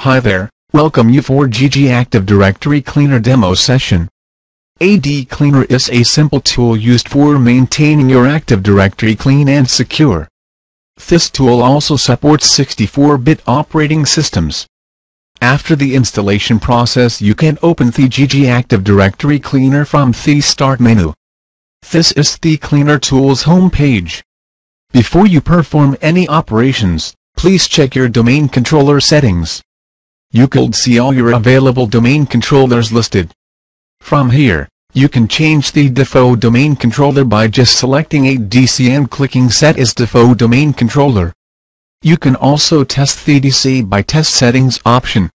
Hi there, welcome you for JiJi Active Directory Cleaner demo session. AD Cleaner is a simple tool used for maintaining your Active Directory clean and secure. This tool also supports 64-bit operating systems. After the installation process, you can open the JiJi Active Directory Cleaner from the Start menu. This is the Cleaner tool's home page. Before you perform any operations, please check your domain controller settings. You could see all your available domain controllers listed. From here, you can change the default domain controller by just selecting a DC and clicking Set as Default Domain Controller. You can also test the DC by Test Settings option.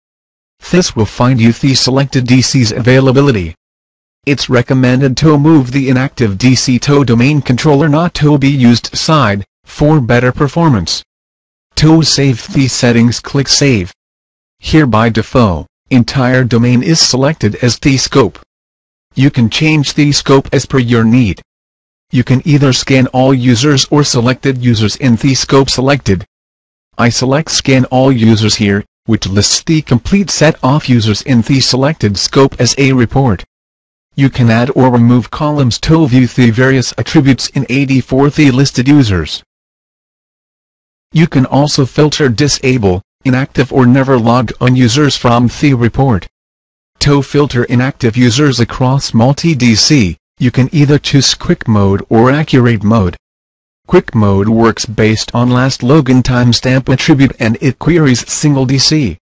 This will find you the selected DC's availability. It's recommended to move the inactive DC to domain controller not to be used side, for better performance. To save the settings, click Save. Here by default, entire domain is selected as the scope. You can change the scope as per your need. You can either scan all users or selected users in the scope selected. I select Scan All Users here, which lists the complete set of users in the selected scope as a report. You can add or remove columns to view the various attributes in AD for the listed users. You can also filter Disable, Inactive or Never Logged On users from the report. To filter inactive users across multi-DC, you can either choose Quick Mode or Accurate Mode. Quick Mode works based on last login timestamp attribute and it queries single DC.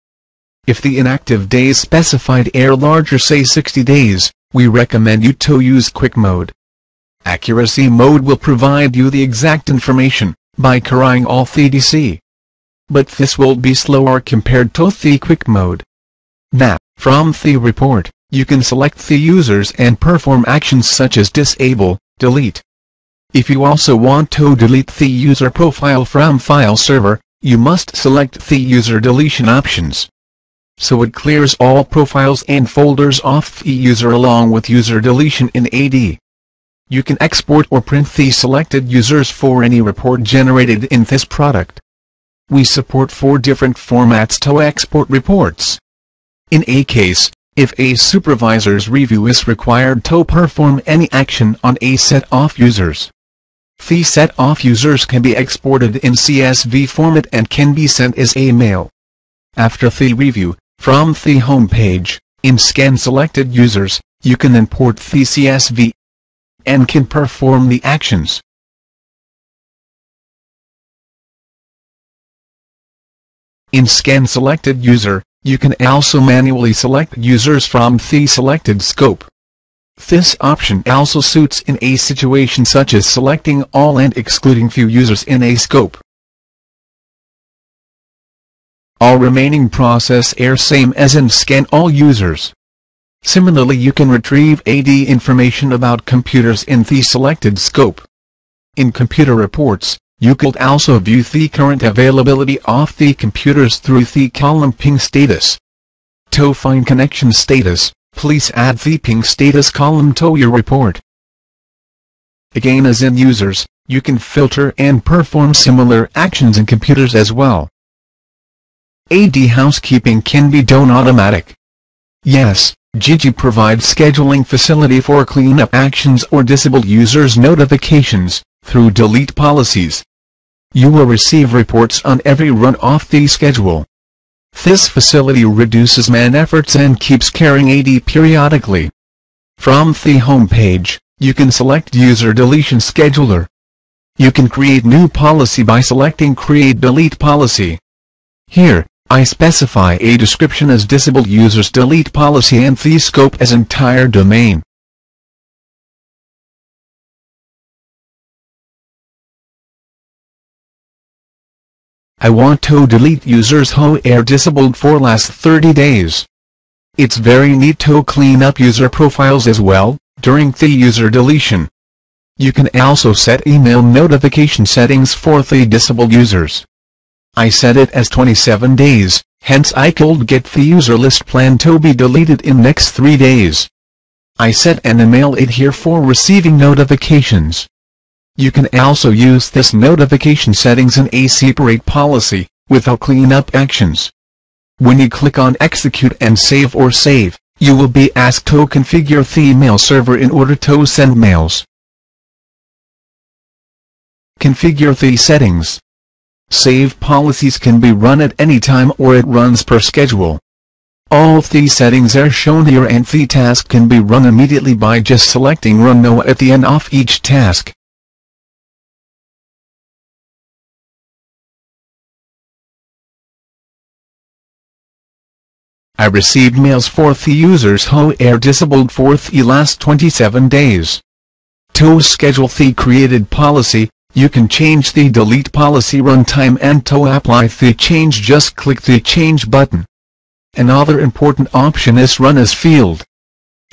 If the inactive days specified are larger, say 60 days, we recommend you to use Quick Mode. Accuracy Mode will provide you the exact information, by querying all the DC. But this will be slower compared to the Quick Mode. Now, from the report, you can select the users and perform actions such as disable, delete. If you also want to delete the user profile from file server, you must select the user deletion options. So it clears all profiles and folders off the user along with user deletion in AD. You can export or print the selected users for any report generated in this product. We support 4 different formats to export reports. In a case, if a supervisor's review is required to perform any action on a set of users, the set of users can be exported in CSV format and can be sent as a mail. After the review, from the home page, in Scan Selected Users, you can import the CSV and can perform the actions. In Scan Selected User, you can also manually select users from the selected scope. This option also suits in a situation such as selecting all and excluding few users in a scope. All remaining process are same as in Scan All Users. Similarly, you can retrieve AD information about computers in the selected scope. In Computer Reports, you could also view the current availability of the computers through the column Ping Status. To find connection status, please add the Ping Status column to your report. Again, as in Users, you can filter and perform similar actions in computers as well. AD housekeeping can be done automatic. Yes, JiJi provides scheduling facility for cleanup actions or disable users' notifications, through delete policies. You will receive reports on every run of the schedule. This facility reduces man efforts and keeps carrying AD periodically. From the home page, you can select User Deletion Scheduler. You can create new policy by selecting Create Delete Policy. Here, I specify a description as Disable Users Delete Policy and the scope as entire domain. I want to delete users who are disabled for last 30 days. It's very neat to clean up user profiles as well, during the user deletion. You can also set email notification settings for the disabled users. I set it as 27 days, hence I could get the user list plan to be deleted in next 3 days. I set an email it here for receiving notifications. You can also use this notification settings in a separate policy, without cleanup actions. When you click on Execute and Save or Save, you will be asked to configure the email server in order to send mails. Configure the settings. Save policies can be run at any time or it runs per schedule. All the settings are shown here and the task can be run immediately by just selecting Run Now at the end of each task. I received mails for the users who are disabled for the last 27 days. To schedule the created policy, you can change the delete policy runtime, and to apply the change just click the change button. Another important option is Run As field.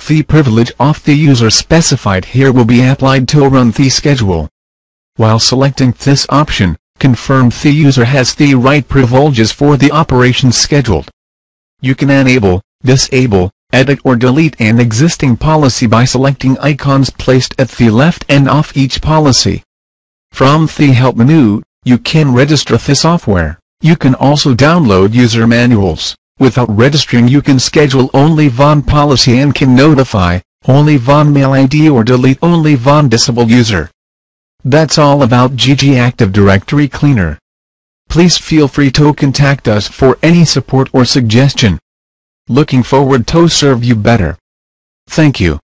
The privilege of the user specified here will be applied to run the schedule. While selecting this option, confirm the user has the right privileges for the operation scheduled. You can enable, disable, edit or delete an existing policy by selecting icons placed at the left end of each policy. From the Help menu, you can register the software. You can also download user manuals. Without registering, you can schedule only one policy and can notify only one mail ID or delete only one disabled user. That's all about JiJi Active Directory Cleaner. Please feel free to contact us for any support or suggestion. Looking forward to serve you better. Thank you.